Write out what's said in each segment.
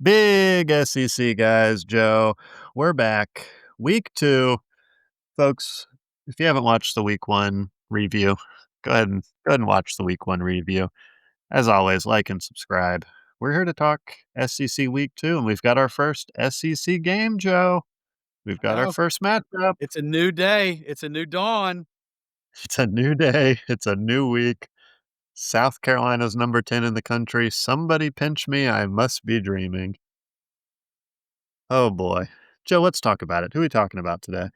Big SEC guys, Joe. We're back. Week 2. Folks, if you haven't watched the week 1 review, go ahead and watch the week 1 review. As always, like and subscribe. We're here to talk SEC week 2, and we've got our first SEC game, Joe. We've I got our know. first matchup. It's a new day. It's a new dawn. It's a new day. It's a new week. South Carolina's number 10 in the country. Somebody pinch me. I must be dreaming. Oh boy. Joe, let's talk about it. Who are we talking about today?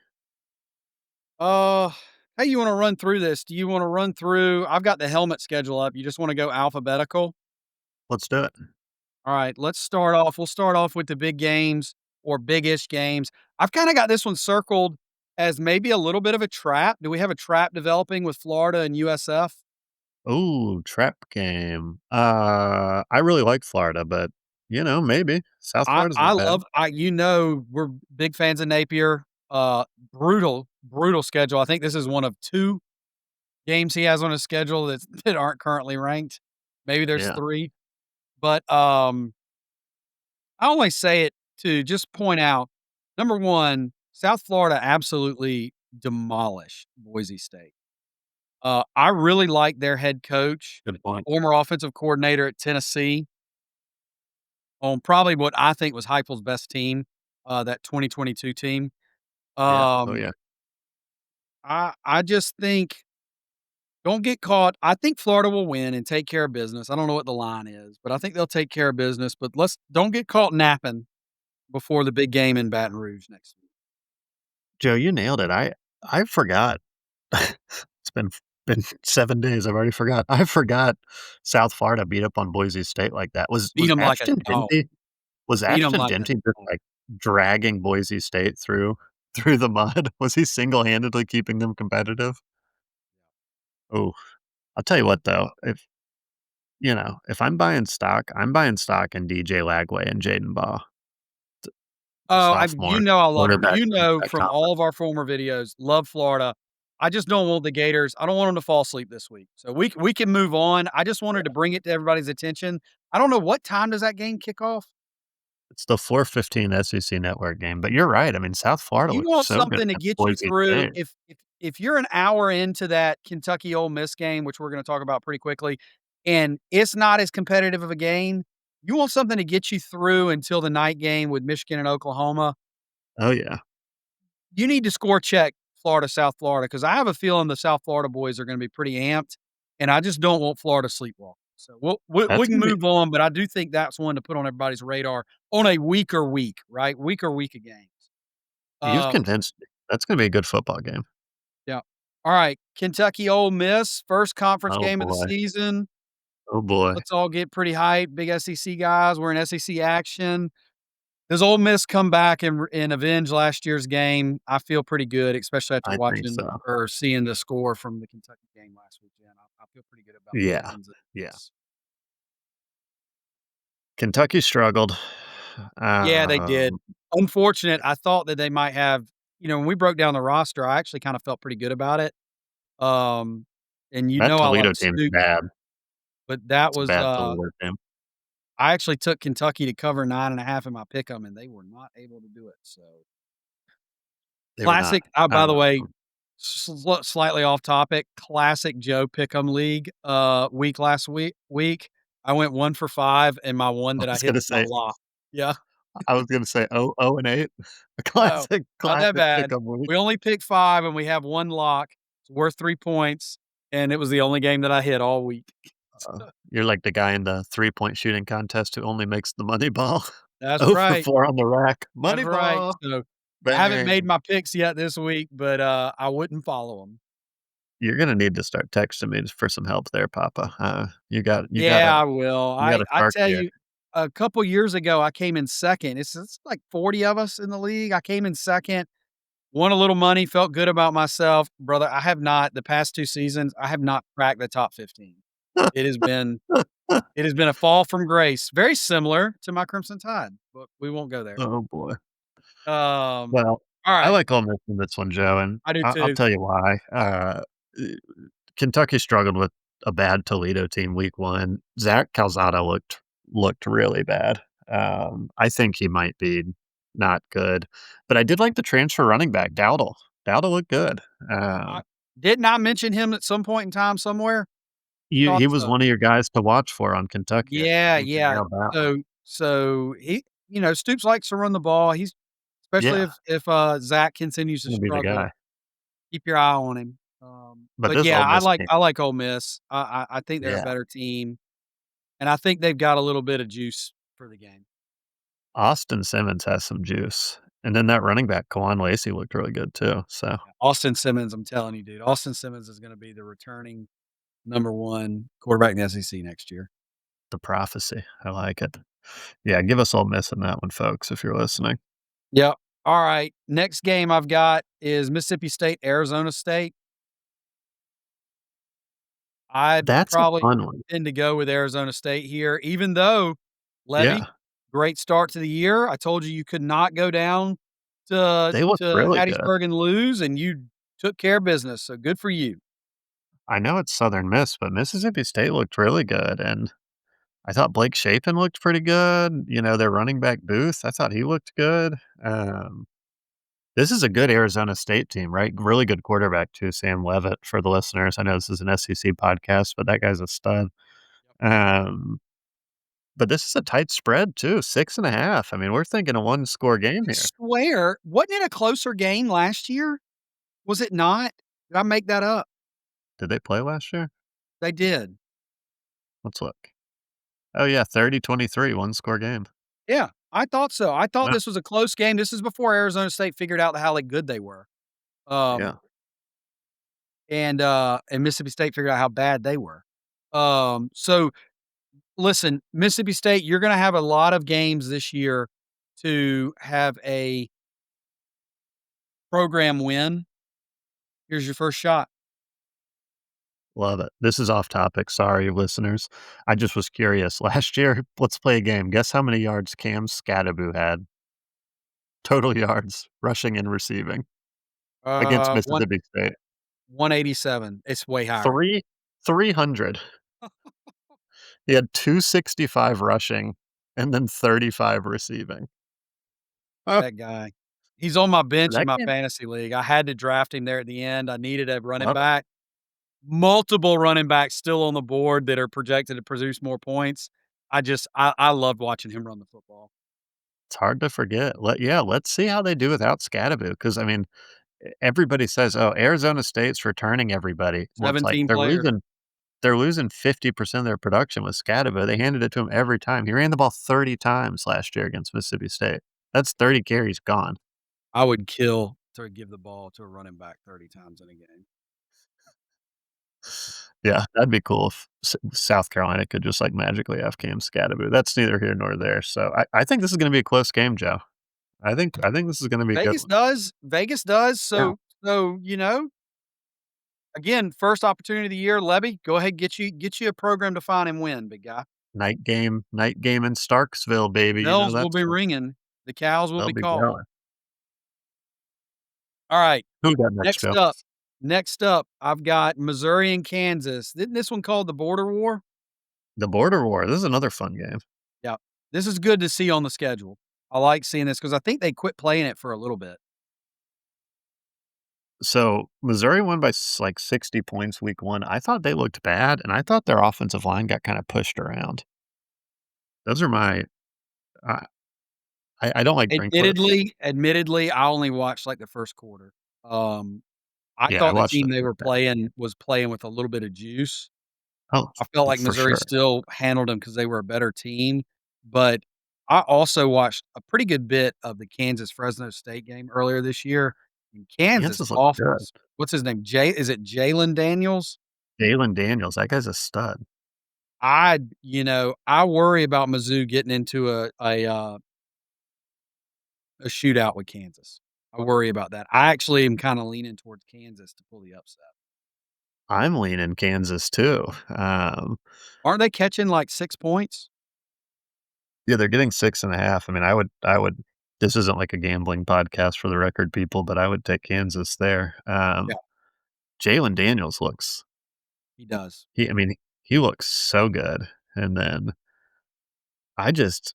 Uh, how you wanna run through this? Do you wanna run through I've got the helmet schedule up. You just wanna go alphabetical? Let's do it. Alright, we'll start off with the big games or big-ish games. I've kinda got this one circled as maybe a little bit of a trap. Do we have a trap developing with Florida and USF? Ooh, trap game. I really like Florida, but, maybe. South Florida's I not bad. love we're big fans of Napier. Brutal schedule. I think this is one of 2 games he has on his schedule that aren't currently ranked. Maybe there's Yeah. 3, but, I only say it to just point out, number 1, South Florida absolutely demolished Boise State. I really like their head coach, Good point. former offensive coordinator at Tennessee, on probably what I think was Heupel's best team, that 2022 team. Yeah. Oh, Um, yeah. I just think don't get caught. I think Florida will win and take care of business. I don't know what the line is, but I think they'll take care of business, but don't get caught napping before the big game in Baton Rouge next week. Joe, you nailed it. I forgot. It's been 7 days. I've already forgot. I forgot South Florida beat up on Boise State like that. Was Beat was them like a Ashton dog. Denty was Beat them Ashton like a Denty just, dog. like, dragging Boise State through the mud? Was he single-handedly keeping them competitive? Oh, I'll tell you what, though, if I'm buying stock in DJ Lagway and Jaden Baugh, the Oh, sophomore I love them. quarterback from that From conference. all of our former videos, love Florida. I just don't want the Gators. I don't want them to fall asleep this week. So we can move on. I just wanted to bring it to everybody's attention. I don't know what time does that game kick off? It's the 4:15 SEC Network game, but you're right, I mean, South Florida You looked want so good something to against get you Boise through State. if you're an hour into that Kentucky Ole Miss game, which we're gonna talk about pretty quickly, and it's not as competitive of a game, you want something to get you through until the night game with Michigan and Oklahoma. Oh, yeah. You need to score check Florida, South Florida, because I have a feeling the South Florida boys are gonna be pretty amped, and I just don't want Florida sleepwalking. So we That's can gonna be move on, but I do think that's one to put on everybody's radar on a weaker week, right? Weaker week of games. you've Um convinced me. That's gonna be a good football game. Yeah. All right, Kentucky Ole Miss, first conference Oh, game of the boy. season. Oh, boy. Let's all get pretty hyped. Big SEC guys. We're in SEC action. Does Ole Miss come back and avenge last year's game? I feel pretty good, especially after I think watching so. or seeing the score from the Kentucky game last weekend. I feel pretty good about the Yeah. Pickens. Yeah. Kentucky struggled. Yeah, they did. Um, Unfortunate. I thought that they might have. When we broke down the roster, I actually kind of felt pretty good about it. Um, and that I Toledo like team's Snoop, bad. but that It's a was bad Toledo team. I actually took Kentucky to cover 9.5 in my pick'em, and they were not able to do it, so They were not. classic by the way, slightly off topic, classic Joe pick'em league, week. I went 1 for 5, and my one I that I was hit gonna was my say lock. Yeah, I was gonna say 0-8. A no, not that classic bad. pick 'em week. We only picked 5, and we have 1 lock. It's worth 3 points, and it was the only game that I hit all week. You're like the guy in the three-point shooting contest who only makes the money ball. That's 0 for right. 4 on the rack. That's Money right. ball. So, I haven't made Bang. my picks yet this week, but, I wouldn't follow them. You're gonna need to start texting me for some help there, Papa. You got you Yeah, gotta I will. you gotta I shark tell it. you, a couple years ago, I came in 2nd. It's like 40 of us in the league. I came in 2nd, won a little money, felt good about myself. Brother, I have not the past 2 seasons, I have not cracked the top 15. It has been it has been a fall from grace, very similar to my Crimson Tide, but we won't go there. Oh, boy. Um, Well, I alright, like Ole Miss in this one, Joe, and I do I'll too. tell you why. Uh, Kentucky struggled with a bad Toledo team week 1. Zach Calzada looked really bad. I think he might be not good, but I did like the transfer running back, Dowdle. Dowdle looked good. I Um, didn't I mention him at some point in time somewhere? Thought he was so. one of your guys to watch for on Kentucky. I Yeah, think you yeah. nailed that one. So he Stoops likes to run the ball. He's especially Yeah, if Zach continues to he'll be the struggle, guy. keep your eye on him. But But this yeah, Ole Miss team, I like Ole Miss. I think they're a yeah. better team, and I think they've got a little bit of juice for the game. Austin Simmons has some juice, and then that running back, Kawan Lacey, looked really good too, so Yeah, Austin Simmons, I'm telling you, dude, Austin Simmons is gonna be the returning number 1 quarterback in the SEC next year. the prophecy, I like it. Yeah, give us Ole Miss in that one, folks, if you're listening. Yep. Alright, next game I've got is Mississippi State, Arizona State. I'd That's a probably fun one. tend to go with Arizona State here, even though Levy, Yeah, great start to the year. I told you you could not go down they looked to really good. Hattiesburg and lose, and you took care of business, so good for you. I know it's Southern Miss, but Mississippi State looked really good, and I thought Blake Shapen looked pretty good. Their running back Booth, I thought he looked good. Um, this is a good Arizona State team, right? Really good quarterback too, Sam Levitt for the listeners. I know this is an SEC podcast, but that guy's a stud. Um, but this is a tight spread too, 6.5. I mean, we're thinking a one-score game I here. swear, wasn't it a closer game last year? Was it not? Did I make that up? Did they play last year? They did. Let's look. Oh yeah, 30-23, one-score game. Yeah, I thought so. I thought Wow, this was a close game. This is before Arizona State figured out how, like, good they were. yeah, Um, and Mississippi State figured out how bad they were. So listen, Mississippi State, you're gonna have a lot of games this year to have a program win. Here's your first shot. love it. This is off topic, sorry, listeners. I just was curious. Last year, let's play a game. Guess how many yards Cam Scadaboo had? Total yards, rushing and receiving, against Uh, one Mississippi State. 187. It's way higher. 300. He had 265 rushing and then 35 receiving. Oh, That guy. He's on my bench in that my game fantasy league. I had to draft him there at the end. I needed a running love it. back. Multiple running backs still on the board that are projected to produce more points. I loved watching him run the football. It's hard to forget. Let's see how they do without Scadaboo. Because I mean, everybody says, "Oh, Arizona State's returning everybody." Well, it's like 17 players. they're losing 50% of their production with Scadaboo. They handed it to him every time. He ran the ball 30 times last year against Mississippi State. That's 30 carries gone. I would kill to give the ball to a running back 30 times in a game. Yeah, that'd be cool if South Carolina could just, like, magically have Cam Scadaboo. That's neither here nor there, so I think this is gonna be a close game, Joe. I think this is gonna be a good one. Vegas does. Yeah. Again, first opportunity of the year, Levy, go ahead, get you a program to find and win, big guy. Night game in Starksville, baby, Bells will that's be what ringing. The cows will they'll be be calling. going. All right. Who we got next, Next Joe? up next up, I've got Missouri and Kansas. Isn't this one called the Border War? The Border War, this is another fun game. Yeah. This is good to see on the schedule. I like seeing this because I think they quit playing it for a little bit. So, Missouri won by 60 points week 1. I thought they looked bad, and I thought their offensive line got kinda pushed around. Those are my I I don't like Brinkworth. Admittedly, I only watched, like, the first quarter. Um, I Yeah, I thought the watched team the they first were half. playing was playing with a little bit of juice. Oh, I felt like for Missouri sure. still handled them because they were a better team, but I also watched a pretty good bit of the Kansas-Fresno State game earlier this year, and Kansas Kansas looked good. offense what's his name? Is it Jalen Daniels? Jalen Daniels, that guy's a stud. I worry about Mizzou getting into a shootout with Kansas. I worry about that. I actually am kinda leaning towards Kansas to pull the upset. I'm leaning Kansas too. Aren't they catching, like, 6 points? Yeah, they're getting 6.5. I mean, I would this isn't like a gambling podcast for the record, people, but I would take Kansas there. Yeah, Jalen Daniels looks he does. I mean, he looks so good, and then I just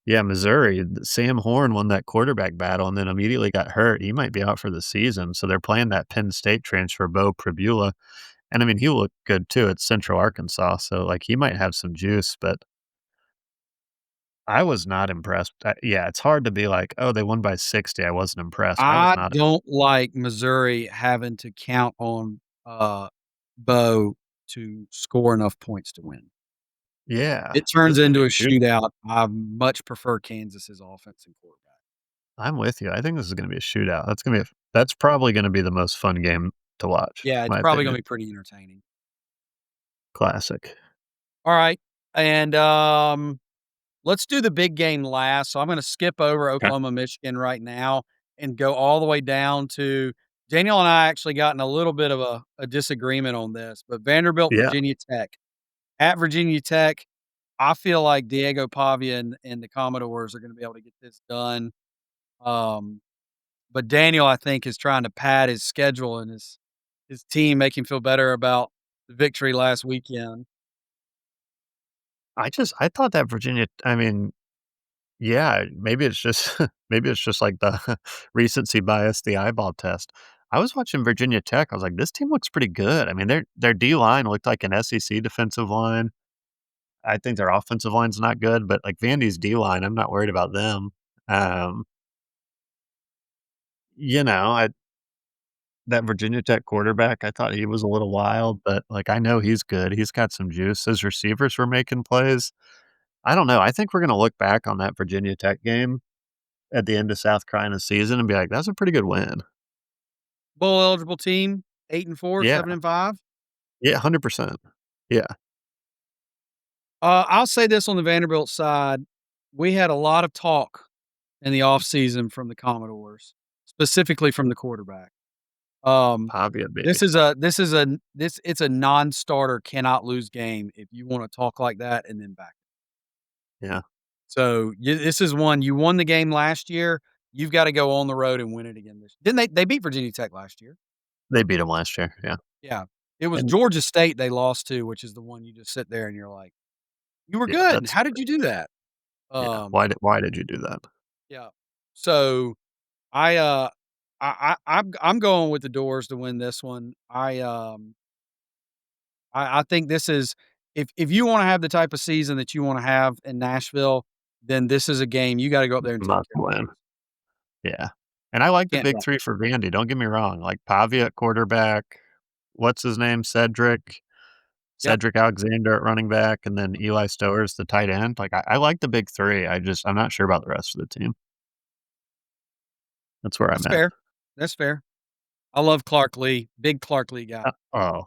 Yeah, Missouri, Sam Horn won that quarterback battle and then immediately got hurt. He might be out for the season, so they're playing that Penn State transfer, Bo Pribula, and I mean, he looked good too at Central Arkansas, so, like, he might have some juice, but I was not impressed. Yeah, it's hard to be like, "Oh, they won by 60." I wasn't impressed. I was I not. don't like Missouri having to count on, Bo to score enough points to win. Yeah, It this turns is gonna into be a a shoot. shootout. I much prefer Kansas's offense and quarterback. I'm with you. I think this is gonna be a shootout. That's probably gonna be the most fun game to watch, Yeah, it's my probably gonna opinion. be pretty entertaining. Classic. Alright, and, let's do the big game last, so I'm gonna skip over Okay. Oklahoma, Michigan right now and go all the way down to Daniel and I actually got in a little bit of a disagreement on this, but Vanderbilt, Yeah. Virginia Tech. At Virginia Tech, I feel like Diego Pavia and the Commodores are gonna be able to get this done, um, but Daniel, I think, is trying to pad his schedule and his team, make him feel better about the victory last weekend. I thought that Virginia I mean, yeah, maybe it's just maybe it's just like the recency bias, the eyeball test. I was watching Virginia Tech, I was like, "This team looks pretty good." I mean, their D-line looked like an SEC defensive line. I think their offensive line's not good, but, like, Vandy's D-line, I'm not worried about them. Um, you know, I that Virginia Tech quarterback, I thought he was a little wild, but, like, I know he's good. He's got some juice. His receivers were making plays. I don't know. I think we're gonna look back on that Virginia Tech game at the end of South Carolina's season and be like, "That's a pretty good win." Bowl eligible team, 8-4, Yeah. 7-5. Yeah, 100%. Yeah. I'll say this on the Vanderbilt side, we had a lot of talk in the offseason from the Commodores, specifically from the quarterback. Um, Pavia, this baby. is a this is a this it's a non-starter cannot lose game if you wanna talk like that and then back. Yeah. So, this is one you won the game last year, you've gotta go on the road and win it again this didn't they beat Virginia Tech last year? They beat him last year, yeah. Yeah. It was And Georgia State they lost to, which is the one you just sit there and you're like, "You were yeah, good. that's How did you do that?" yeah. Um, Why did you do that? yeah. So, I, I'm going with the Doors to win this one. I think this is if you wanna have the type of season that you wanna have in Nashville, then this is a game you gotta go up there and take Must care of win. business. Yeah. And I like the Can't big doubt. 3 for Vandy, don't get me wrong, like Pavia at quarterback, what's his name? Yep, Cedric Alexander at running back, and then Eli Stowers, the tight end. Like, I like the big 3. I'm not sure about the rest of the team. That's where I'm that's at. fair. That's fair. I love Clark Lee, big Clark Lee guy. Oh,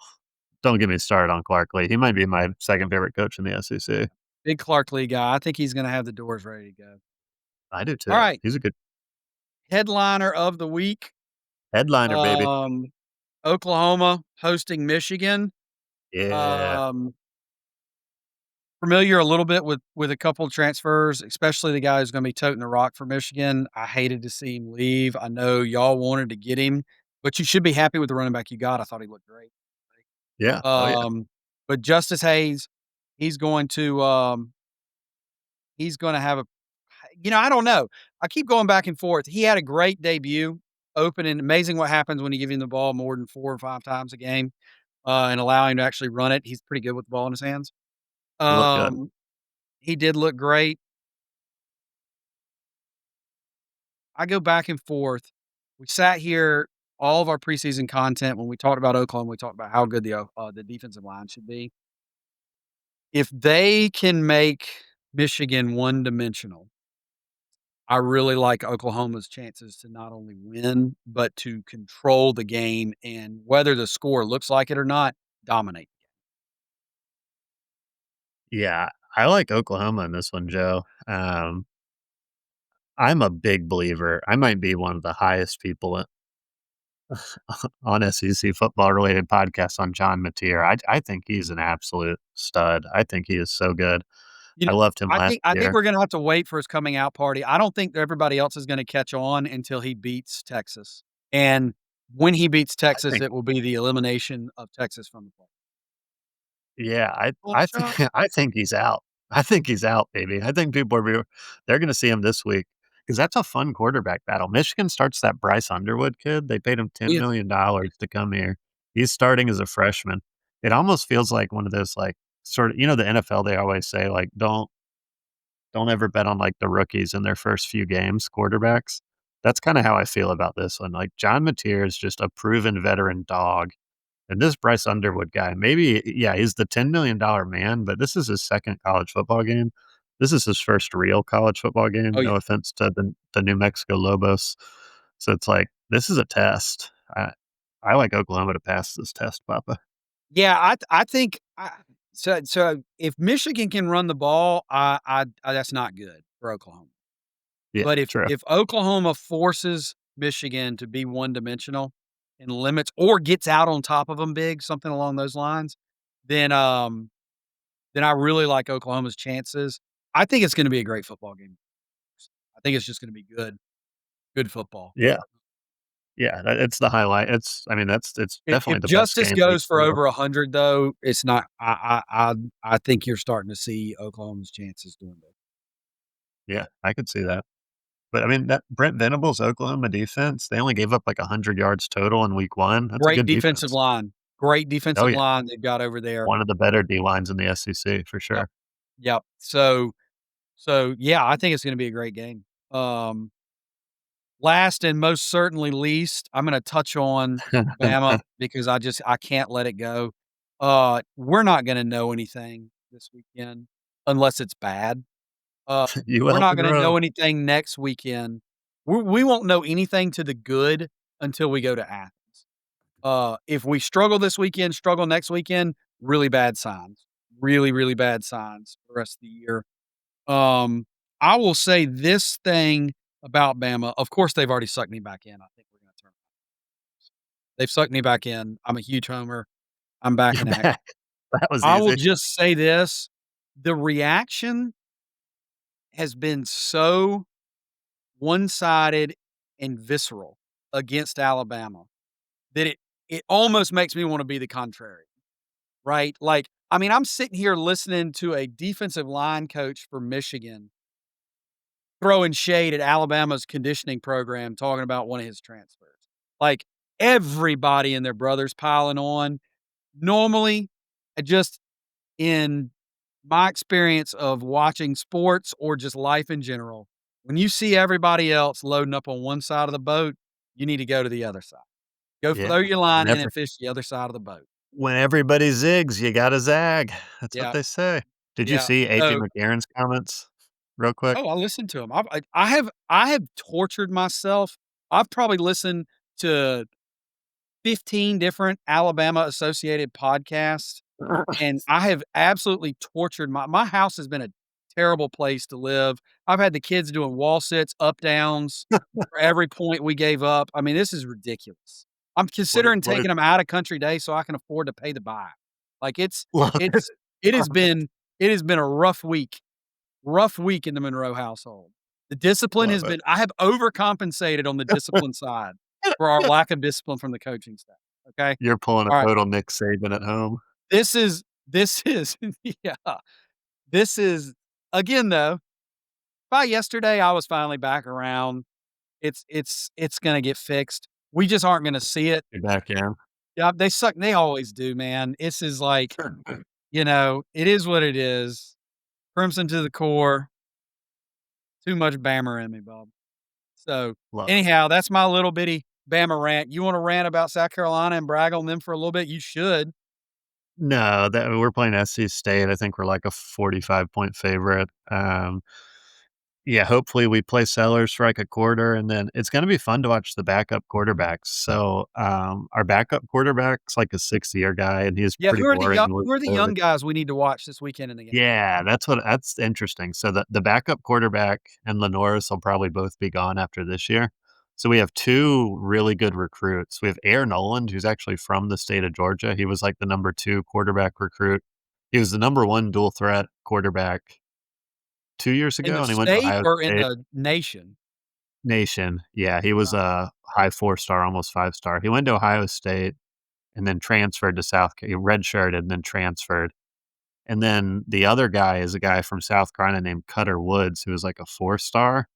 don't get me started on Clark Lee. He might be my 2nd favorite coach in the SEC. Big Clark Lee guy. I think he's gonna have the Doors ready to go. I do too. Alright, He's a good headliner of the week, headliner, baby. um, Oklahoma hosting Michigan. Yeah. Um, familiar a little bit with a couple of transfers, especially the guy who's gonna be toting the rock for Michigan. I hated to see him leave. I know y'all wanted to get him, but you should be happy with the running back you got. I thought he looked great. Yeah. Oh, yeah. Um, but Justice Hayes, he's going to, he's gonna have a I don't know. I keep going back and forth. He had a great debut, opening amazing what happens when you give him the ball more than 4 or 5 times a game, and allow him to actually run it. He's pretty good with the ball in his hands. He looked good. Um, he did look great. I go back and forth. We sat here, all of our preseason content when we talked about Oklahoma, we talked about how good the defensive line should be. If they can make Michigan one-dimensional, I really like Oklahoma's chances to not only win, but to control the game and whether the score looks like it or not, dominate. Yeah. I like Oklahoma in this one, Joe. I'm a big believer. I might be one of the highest people on SEC football related podcasts on John Mateer. I think he's an absolute stud. I think he is so good. You I know, loved him last I think year. we're gonna have to wait for his coming out party. I don't think everybody else is gonna catch on until he beats Texas. And when he beats I Texas, think it will be the elimination of Texas from the play. yeah, Long shot? I think he's out. I think he's out, baby. I think they're gonna see him this week because that's a fun quarterback battle. Michigan starts that Bryce Underwood kid. They paid him Yeah. $10 million to come here. He's starting as a freshman. It almost feels like one of those, like, sort of, the NFL, they always say, like, don't ever bet on, like, the rookies in their first few games, quarterbacks. That's kinda how I feel about this one. Like, John Mateer is just a proven veteran dog, and this Bryce Underwood guy, maybe, yeah, he's the $10 million man, but this is his 2nd college football game. This is his first real college football game, Oh, no yeah. offense to the New Mexico Lobos. So it's like, this is a test. I like Oklahoma to pass this test, Papa. Yeah, I think so if Michigan can run the ball, that's not good for Oklahoma. Yeah, But if true. if Oklahoma forces Michigan to be one-dimensional and limits or gets out on top of them big, something along those lines, then, then I really like Oklahoma's chances. I think it's gonna be a great football game. I think it's just gonna be good football. Yeah, yeah, it's the highlight. It's If definitely the best justice game week goes for too. over 100 though, it's not I think you're starting to see Oklahoma's chances doing that. Yeah, I could see that. But, I mean, that Brent Venables' Oklahoma defense, they only gave up, like, 100 yards total in week 1. That's a Great good defensive defense. line. Great Oh, defensive yeah. line they've got over there. One of the better D lines in the SEC for Yep. sure. Yep. So, yeah, I think it's gonna be a great game. Um, Last and most certainly least, I'm gonna touch on Bama because I can't let it go. We're not gonna know anything this weekend unless it's bad. Uh, we're UL not gonna Monroe. know anything next weekend. We won't know anything to the good until we go to Athens. If we struggle this weekend, struggle next weekend, really bad signs. Really, really bad signs for the rest of the year. Um, I will say this thing about Bama. Of course, they've already sucked me back in. I think we're gonna turn. They've sucked me back in. I'm a huge homer. I'm back You're in action. back. That was I will easy. just say this, the reaction has been so one-sided and visceral against Alabama that it almost makes me wanna be the contrary, right? Like, I mean, I'm sitting here listening to a defensive line coach for Michigan throwing shade at Alabama's conditioning program, talking about one of his transfers. Like, everybody and their brother's piling on. Normally, I just in my experience of watching sports or just life in general, when you see everybody else loading up on one side of the boat, you need to go to the other side. Go throw Yeah. your line in Whenever and fish the other side of the boat. when everybody zigs, you gotta zag. That's what Yeah, they say. Did you yeah. see AJ So McCarron's comments real quick? oh, I listened to him. I have tortured myself. I've probably listened to 15 different Alabama associated podcasts. And I have absolutely tortured my house has been a terrible place to live. I've had the kids doing wall sits, up downs for every point we gave up. I mean, this is ridiculous. I'm considering What a taking them out of country day so I can afford to pay the buy. Like love it. it's it has been it has been a rough week in the Monroe household. The discipline Love has it. been I have overcompensated on the discipline side for our lack of discipline from the coaching staff. Okay. You're pulling a All right. total Nick Saban at home. This is yeah. This is again, though, by yesterday, I was finally back around. It's gonna get fixed. We just aren't gonna see it. You're back in. Yeah, they suck. They always do, man. This is like, it is what it is. Crimson to the core. Too much Bammer in me, Bob. So, Love it. anyhow, that's my little bitty Bama rant. You wanna rant about South Carolina and brag on them for a little bit? You should. No, that we're playing SC State. I think we're like a 45-point favorite. Yeah, hopefully we play Sellers for like a quarter, and then it's gonna be fun to watch the backup quarterbacks. So, our backup quarterback's like a 6-year guy, and he's Yeah, pretty boring. who are the young guys we need to watch this weekend in the game? Yeah, that's interesting. So the backup quarterback and Lenoris will probably both be gone after this year. So we have 2 really good recruits. We have Air Noland, who's actually from the state of Georgia. He was like the number 2 quarterback recruit. He was the number 1 dual threat quarterback 2 years In ago, the and he went to state Ohio or in State. the nation? Nation. Yeah, he was Wow. a high 4-star, almost 5-star. He went to Ohio State and then transferred to South Ca he redshirted and then transferred. And then the other guy is a guy from South Carolina named Cutter Woods, who is like a 4-star,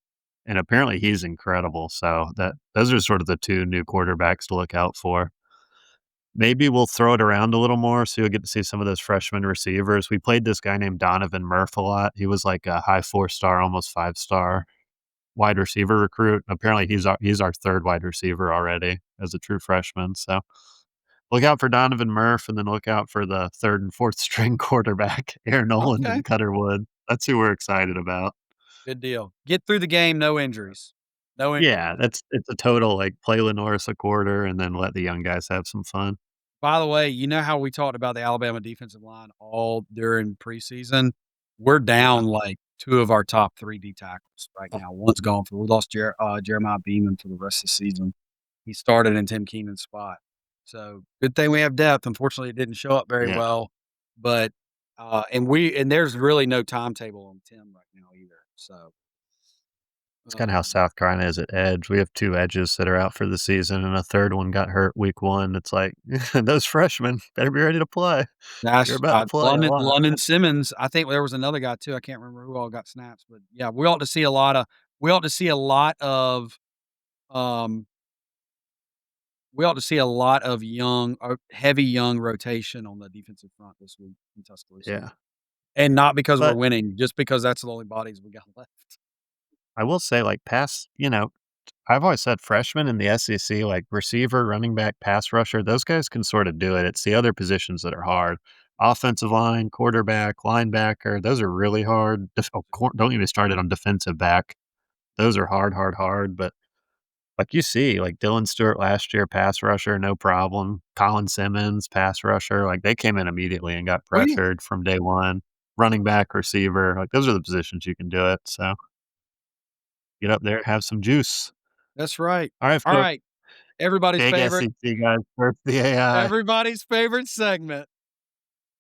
and apparently he's incredible. So that those are sort of the 2 new quarterbacks to look out for. Maybe we'll throw it around a little more so you'll get to see some of those freshman receivers. We played this guy named Donovan Murph a lot. He was like a high 4-star, almost 5-star wide receiver recruit. Apparently, he's our 3rd wide receiver already as a true freshman. So look out for Donovan Murph, and then look out for the 3rd and 4th string quarterback, Aaron Noland Okay. and Cutter Wood. That's who we're excited about. Good deal. Get through the game, no injuries. No Yeah, injuries. it's a total, like, play Lenoris a quarter and then let the young guys have some fun. By the way, you know how we talked about the Alabama defensive line all during preseason? We're Yeah. down, like, 2 of our top 3 D tackles right now. One's gone for we lost Jeremiah Beaman for the rest of the season. He started in Tim Keenan's spot. So, good thing we have depth. Unfortunately, it didn't show up very Yeah. well, but, and there's really no timetable on Tim right now either. So, It's kinda how um, South Carolina is at edge. We have 2 edges that are out for the season, and a 3rd one got hurt week 1. It's like, those freshmen better be ready to play. You're Gosh, about to play a lot. London Simmons, I think there was another guy too, I can't remember who all got snaps, but yeah, we ought to see a lot of, um, we ought to see a lot of young heavy young rotation on the defensive front this week in Tuscaloosa. Yeah. And not because we're But winning, just because that's the only bodies we got left. I will say, like, I've always said freshmen in the SEC, like receiver, running back, pass rusher, those guys can sort of do it. It's the other positions that are hard. Offensive line, quarterback, linebacker, those are really hard. Don't get me started on defensive back. Those are hard, hard, hard. But like you see, like Dylan Stewart last year, pass rusher, no problem. Colin Simmons, pass rusher, like they came in immediately and got Oh, yeah. pressured from day one. Running back, receiver, like those are the positions you can do it. So get up there, have some juice. That's right. All right, folks. Alright, everybody's Big favorite SEC guys versus the AI. everybody's favorite segment.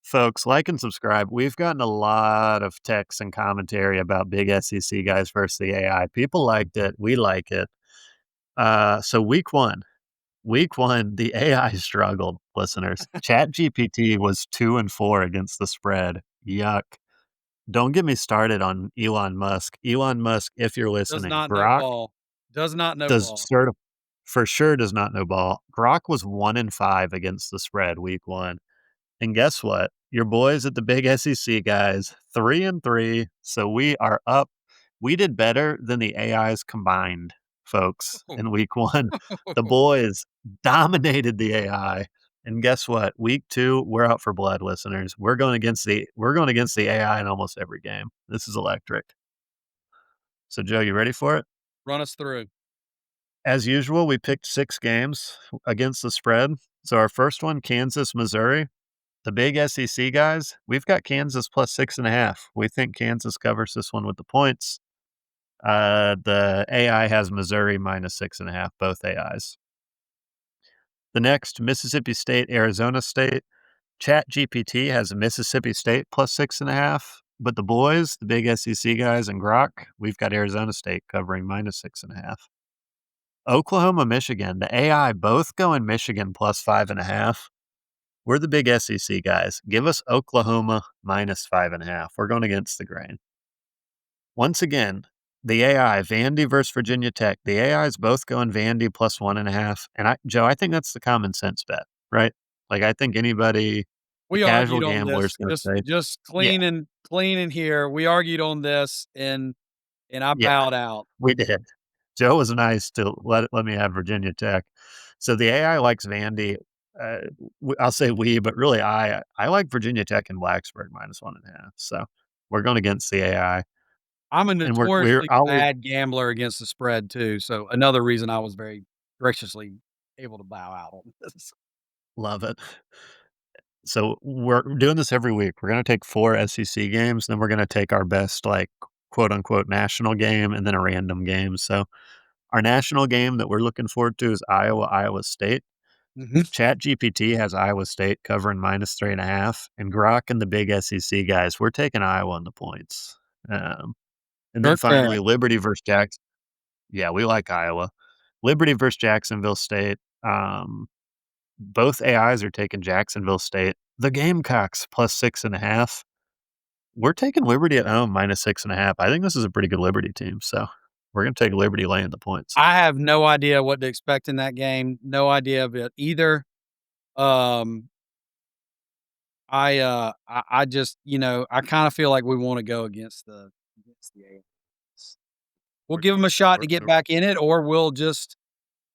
Folks, like and subscribe. We've gotten a lot of texts and commentary about big SEC guys versus the AI. People liked it. We like it. So week one, the AI struggled, listeners. Chat GPT was 2-4 against the spread. Yuck. Don't get me started on Elon Musk. Elon Musk, if you're Does listening, not know Grok ball. Does not know does ball. sort of for sure does not know ball. Grok was 1-5 against the spread week one. And guess what? Your boys at the big SEC guys, 3-3. So we are up. We did better than the AIs combined, folks, in week one. The boys dominated the AI. And guess what? Week two, we're out for blood, listeners. We're going against the AI in almost every game. This is electric. So Joe, you ready for it? Run us through. As usual, we picked 6 games against the spread. So our first one, Kansas, Missouri. The big SEC guys, we've got Kansas plus 6.5. We think Kansas covers this one with the points. The AI has Missouri minus 6.5, both AIs. The next, Mississippi State, Arizona State. Chat GPT has Mississippi State plus 6.5. But the boys, the big SEC guys, and Grok, we've got Arizona State covering minus 6.5. Oklahoma, Michigan, the AI both go in Michigan plus 5.5. We're the big SEC guys. Give us Oklahoma minus 5.5. We're going against the grain. Once again, the AI, Vandy versus Virginia Tech. The AIs both going Vandy plus 1.5. And Joe, I think that's the common sense bet, right? Like I think anybody, the We casual argued on gambler is this, going to say, just yeah, clean in here. We argued on this and I yeah, bowed out. we did. Joe was nice to let me have Virginia Tech. So the AI likes Vandy. Uh, I'll say we, but really I like Virginia Tech and Blacksburg minus 1.5. So we're going against the AI, I'm a and we're notoriously always bad gambler against the spread too, so another reason I was very graciously able to bow out on this. love it. So we're doing this every week. We're going to take 4 SEC games, then we're going to take our best like quote unquote national game, and then a random game. So our national game that we're looking forward to is Iowa State. Mhm. Chat GPT has Iowa State covering minus 3.5, and Grok and the big SEC guys, we're taking Iowa on the points. Um, and then Kirk finally, Ferentz. Liberty versus Jackson. Yeah, we like Iowa. Liberty versus Jacksonville State. Both AIs are taking Jacksonville State. The Gamecocks plus 6.5. We're taking Liberty at home -6.5. I think this is a pretty good Liberty team, so we're gonna take Liberty laying the points. I have no idea what to expect in that game. No idea of it either. Um, I just, I kinda feel like we wanna go against the AFC. We'll We're give them a shot we're to get back in it, or we'll just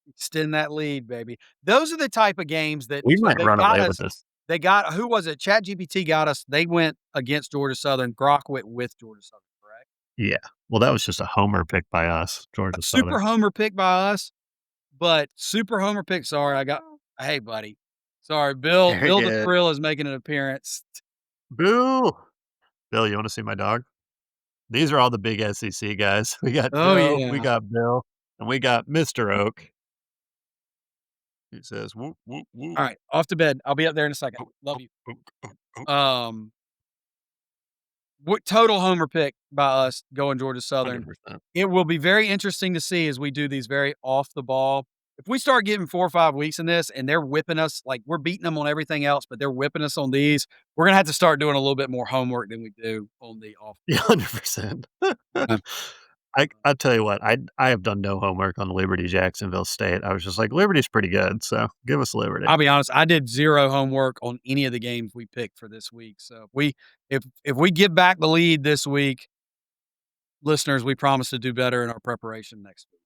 extend that lead, baby. Those are the type of games that we so might run away with this. they got who was it? ChatGPT got us they went against Georgia Southern, Grok went with Georgia Southern, correct? Yeah. Well, that was just a homer pick by us, A Georgia Southern. super homer pick by us, but super homer pick sorry, hey, buddy. Sorry, Very Bill the good. Thrill is making an appearance. Boo! Bill, you wanna see my dog? These are all the big SEC guys. We got Oh, Joe, we yeah. got Bill, and we got Mr. Oak. He says, "Whoop, whoop, whoop, Alright, off to bed. I'll be up there in a second. oak, Love oak, you. oak, oak, oak." Um What total homer pick by us going Georgia Southern. 100%. It will be very interesting to see as we do these very off the ball. If we start getting 4 or 5 weeks in this and they're whipping us, like we're beating them on everything else, but they're whipping us on these, we're gonna have to start doing a little bit more homework than we do on the off Yeah, 100%. the I'll tell you what, I have done no homework on Liberty Jacksonville State. I was just like, "Liberty's pretty good, so give us Liberty." I'll be honest, I did 0 homework on any of the games we picked for this week. So if we give back the lead this week, listeners, we promise to do better in our preparation next week.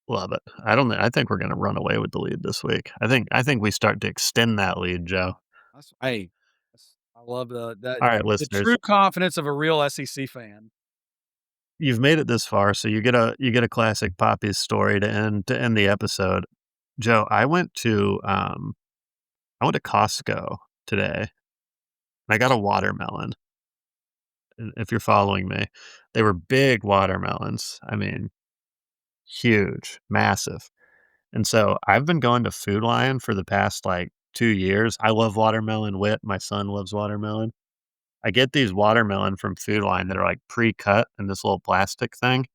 Love it. I think we're gonna run away with the lead this week. I think we start to extend that lead, Joe. I love Alright, the listeners, true confidence of a real SEC fan. you've made it this far, so you get a classic Poppy's story to end the episode. Joe, I went to Costco today, and I got a watermelon, if you're following me. They were big watermelons. I mean, huge, massive. And so I've been going to Food Lion for the past, like, 2 years. I love watermelon wit, my son loves watermelon. I get these watermelon from Food Lion that are, like, pre-cut in this little plastic thing.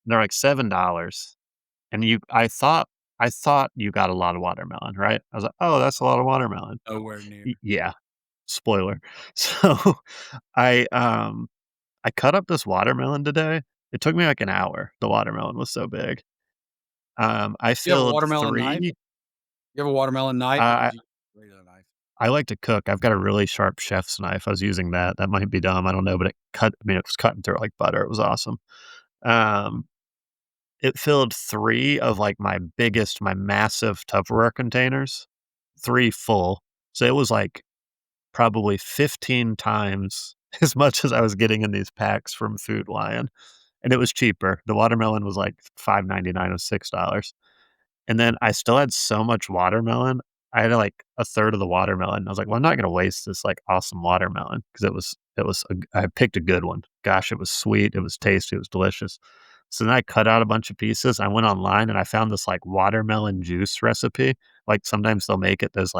They're, like, $7, and I thought you got a lot of watermelon, right? I was like, "Oh, that's a lot of watermelon." Nowhere near. Yeah, spoiler. So, I, um, I cut up this watermelon today. It took me, like, an hour. The watermelon was so big. I You have a filled watermelon knife? 3 You have a watermelon knife, or uh did you use a regular knife? I like to cook. I've got a really sharp chef's knife. I was using that. That might be dumb. I don't know, but it was cutting through it like butter. It was awesome. Um, it filled 3 of like my massive Tupperware containers, 3 full. So it was like probably 15 times as much as I was getting in these packs from Food Lion. And it was cheaper. The watermelon was like $5.99 or $6. And then I still had so much watermelon. I had, like, a third of the watermelon. I was like, "Well, I'm not gonna waste this, like, awesome watermelon because it was a g I picked a good one. Gosh, it was sweet, it was tasty, it was delicious." So then I cut out a bunch of pieces. I went online and I found this, like, watermelon juice recipe. Like, sometimes they'll make it those,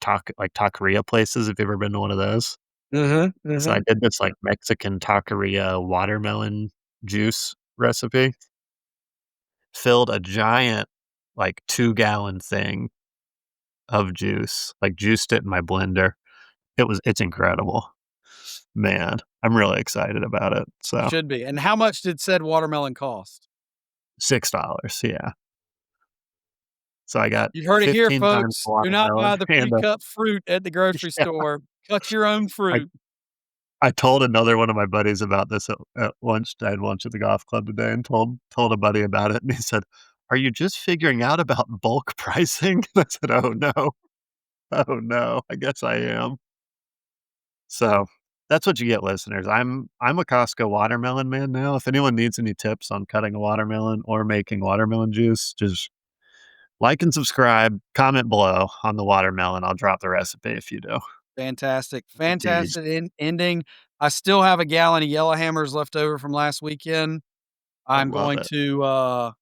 taqueria places, if you've ever been to one of those. Mhm, So I mhm. did this, like, Mexican taqueria watermelon juice recipe, filled a giant, like, 2-gallon thing of juice, like, juiced it in my blender. It's incredible. Man, I'm really excited about it. You So, should be. And how much did said watermelon cost? $6, yeah. So I got You heard it here, 15 times the folks. Do not watermelon buy the and, pre-cut fruit at the grocery yeah, store. Cut your own I fruit. I told another one of my buddies about this at lunch. I had lunch at the golf club today and told a buddy about it, and he said, "Are you just figuring out about bulk pricing?" I said, "Oh, no. Oh, no. I guess I am." So, that's what you get, listeners. I'm a Costco watermelon man now. If anyone needs any tips on cutting a watermelon or making watermelon juice, just like and subscribe, comment below on the watermelon. I'll drop the recipe if you do. Fantastic. Indeed. Fantastic ending. I still have a gallon of Yellowhammers left over from last weekend. I I'm love going it. to,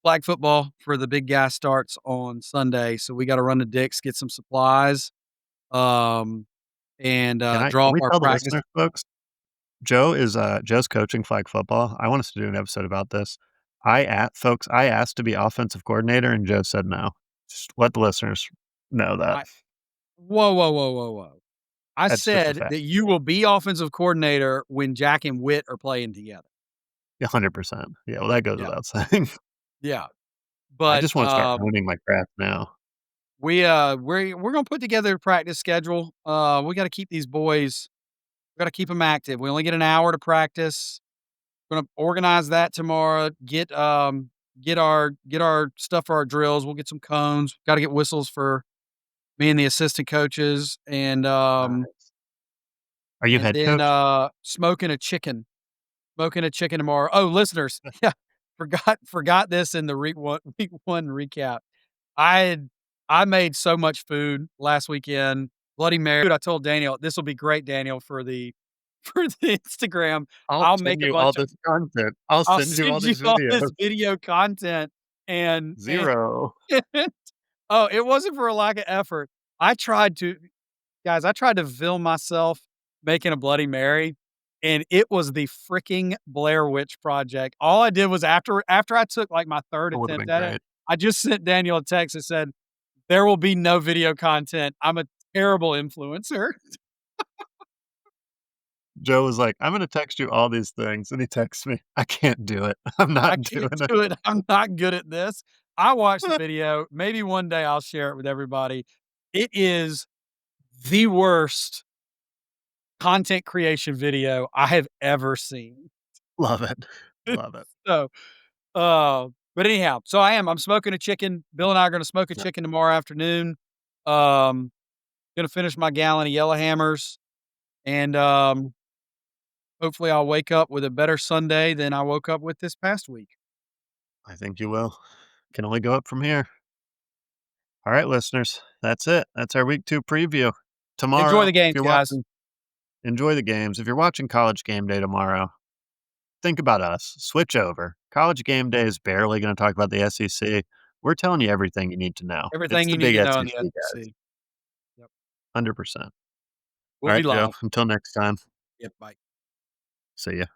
flag football for the big guy starts on Sunday, so we gotta run to Dick's, get some supplies, um, and, Can draw up we our tell the practice. listeners, folks? Joe's coaching flag football. I want us to do an episode about this. I asked to be offensive coordinator, and Joe said no. Just let the listeners know that. I Whoa, whoa, whoa, whoa, whoa. I That's just a said fact. that you will be offensive coordinator when Jack and Witt are playing together. 100%. Yeah, well, that goes Yeah, without saying. yeah. I But, just wanna start honing my craft now. we're gonna put together a practice schedule. We gotta keep these boys we gotta keep them active. We only get an hour to practice. Gonna organize that tomorrow, get our stuff for our drills. We'll get some cones. Gotta get whistles for me and the assistant coaches, Nice. Are you and head then, coach? smoking a chicken tomorrow. Oh, listeners, yeah, forgot this in the week 1 recap. I had I made so much food last weekend. Bloody Mary. I told Daniel, "This will be great, Daniel, for the for the Instagram. I'll I'll send make a you all bunch of this content. I'll I'll send you all send you these all this videos. video content," and 0. oh, it wasn't for a lack of effort. I tried to Guys, I tried to film myself making a Bloody Mary, and it was the freaking Blair Witch Project. All I did was after I took, like, my 3rd It would've attempt been at it, great. I just sent Daniel a text that said, "There will be no video content. I'm a terrible influencer. Joe was like, "I'm gonna text you all these things," and he texts me, "I can't do it. I'm I not can't doing it." do it. I'm not good at this." I watched the video. Maybe one day I'll share it with everybody. It is the worst content creation video I have ever seen. Love it. Love it. So, but anyhow, I'm smoking a chicken. Bill and I are gonna smoke a Yep. chicken tomorrow afternoon. Um, Gonna finish my gallon of Yellowhammers, and, hopefully I'll wake up with a better Sunday than I woke up with this past week. I think you will. Can only go up from here. All right, listeners, that's it. That's our week 2 preview. Enjoy Tomorrow, the if games, you're guys. watching, enjoy the games. If you're watching College Game Day tomorrow, think about us. Switch over. College Game Day is barely gonna talk about the SEC. We're telling you everything you need to know. It's Everything the you need big to know in the SEC, guys. SEC. Yep. 100%. We'll All be right, Joe, live. until next time, Yep, bye. see ya.